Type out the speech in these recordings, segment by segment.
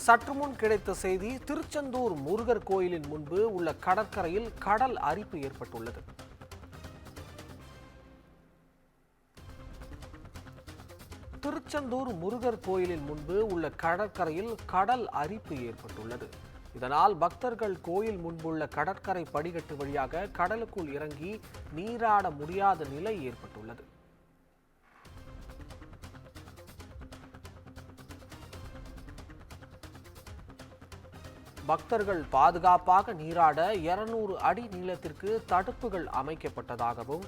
சற்று முன் கிடைத்த செய்தி, திருச்செந்தூர் முருகர் கோயிலின் முன்பு உள்ள கடற்கரையில் கடல் அரிப்பு ஏற்பட்டுள்ளது. திருச்செந்தூர் முருகர் கோயிலின் முன்பு உள்ள கடற்கரையில் கடல் அரிப்பு ஏற்பட்டுள்ளது. இதனால் பக்தர்கள் கோயில் முன்புள்ள கடற்கரை படிக்கட்டு வழியாக கடலுக்குள் இறங்கி நீராட முடியாத நிலை ஏற்பட்டுள்ளது. பக்தர்கள் பாதுகாப்பாக நீராட 200 அடி நீளத்திற்கு தடுப்புகள் அமைக்கப்பட்டதாகவும்,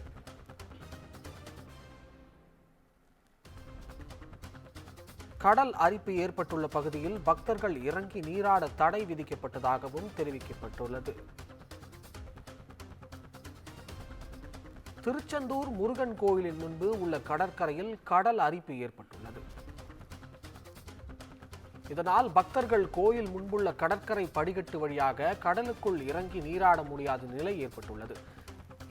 கடல் அரிப்பு ஏற்பட்டுள்ள பகுதியில் பக்தர்கள் இறங்கி நீராட தடை விதிக்கப்பட்டதாகவும் தெரிவிக்கப்பட்டுள்ளது. திருச்செந்தூர் முருகன் கோயிலின் முன்பு உள்ள கடற்கரையில் கடல் அரிப்பு ஏற்பட்டுள்ளது. இதனால் பக்தர்கள் கோயில் முன்புள்ள கடற்கரை படிக்கட்டு வழியாக கடலுக்குள் இறங்கி நீராட முடியாத நிலை ஏற்பட்டுள்ளது.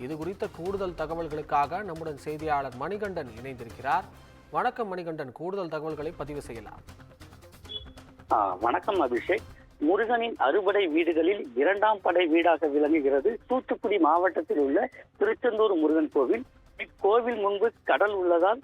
இது குறித்த கூடுதல் தகவல்களுக்காக நம்முடன் செய்தியாளர் மணிகண்டன் இணைந்திருக்கிறார். வணக்கம் மணிகண்டன், கூடுதல் தகவல்களை பதிவு செய்யலாம். வணக்கம் அபிஷேக். முருகனின் அறுபடை வீடுகளில் 2ஆம் படை வீடாக விளங்குகிறது தூத்துக்குடி மாவட்டத்தில் உள்ள திருச்செந்தூர் முருகன் கோவில். இக்கோவில் முன்பு கடல் உள்ளதால்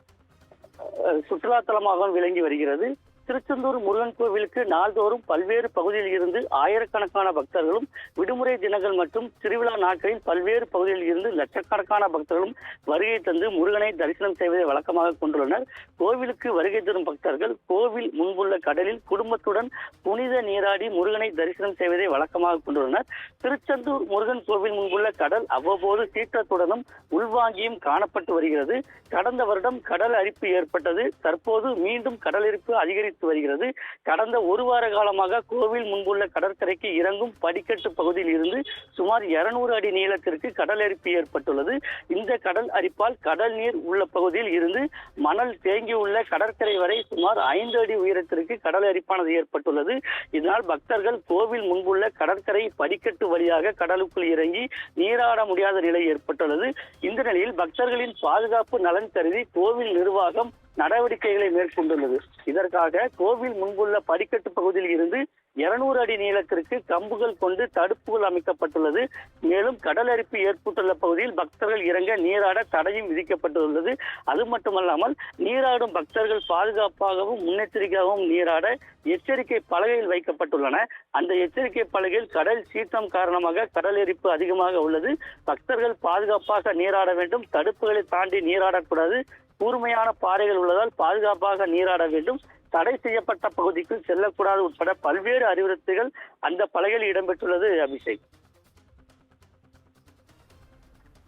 சுற்றுலாத்தலமாக விளங்கி வருகிறது. திருச்செந்தூர் முருகன் கோவிலுக்கு நாள்தோறும் பல்வேறு பகுதியில் இருந்து ஆயிரக்கணக்கான பக்தர்களும், விடுமுறை தினங்கள் மற்றும் திருவிழா நாட்களில் பல்வேறு பகுதியில் இருந்து லட்சக்கணக்கான பக்தர்களும் வருகை தந்து முருகனை தரிசனம் செய்வதை வழக்கமாக கொண்டுள்ளனர். கோவிலுக்கு வருகை தரும் பக்தர்கள் கோவில் முன்புள்ள கடலில் குடும்பத்துடன் புனித நீராடி முருகனை தரிசனம் செய்வதை வழக்கமாக கொண்டுள்ளனர். திருச்செந்தூர் முருகன் கோவில் முன்புள்ள கடல் அவ்வப்போது சீற்றத்துடனும் உள்வாங்கியும் காணப்பட்டு வருகிறது. கடந்த வருடம் கடல் அரிப்பு ஏற்பட்டது. தற்போது மீண்டும் கடல் அரிப்பு அதிகரித்து வருகிறது. கடந்த ஒரு வார காலமாக கோவில் முன்புள்ள கடற்கரைக்கு இறங்கும் படிக்கட்டு பகுதியில் இருந்து சுமார் 200 அடி நீளத்திற்கு கடல் அரிப்பு ஏற்பட்டுள்ளது. இந்த கடல் அரிப்பால் கடல் நீர் உள்ள பகுதியில் இருந்து மணல் தேங்கியுள்ள கடற்கரை வரை சுமார் 5 அடி உயரத்திற்கு கடல் அரிப்பானது ஏற்பட்டுள்ளது. இதனால் பக்தர்கள் கோவில் முன்புள்ள கடற்கரை படிக்கட்டு வழியாக கடலுக்குள் இறங்கி நீராட முடியாத நிலை ஏற்பட்டுள்ளது. இந்த நிலையில் பக்தர்களின் பாதுகாப்பு நலன் கருதி கோவில் நிர்வாகம் நடவடிக்கைகளை மேற்கொண்டுள்ளது. இதற்காக கோவில் முன்புள்ள படிக்கட்டு பகுதியில் இருந்து 200 அடி நீளத்திற்கு கம்புகள் கொண்டு தடுப்புகள் அமைக்கப்பட்டுள்ளது. மேலும் கடல் அரிப்பு ஏற்பட்டுள்ள பகுதியில் பக்தர்கள் இறங்க நீராட தடையும் விதிக்கப்பட்டுள்ளது. அது மட்டுமல்லாமல் நீராடும் பக்தர்கள் பாதுகாப்பாகவும் முன்னெச்சரிக்கையாகவும் நீராட எச்சரிக்கை பலகையில் வைக்கப்பட்டுள்ளன. அந்த எச்சரிக்கை பலகையில் கடல் சீற்றம் காரணமாக கடல் அரிப்பு அதிகமாக உள்ளது, பக்தர்கள் பாதுகாப்பாக நீராட வேண்டும், தடுப்புகளை தாண்டி நீராடக்கூடாது, கூர்மையான பாறைகள் உள்ளதால் பாதுகாப்பாக நீராட வேண்டும், தடை செய்யப்பட்ட பகுதிக்கு செல்லக்கூடாது உட்பட பல்வேறு அறிவுறுத்தல்கள் அந்த பலகையில் இடம்பெற்றுள்ளது. அபிஷேக்,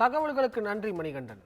தகவல்களுக்கு நன்றி மணிகண்டன்.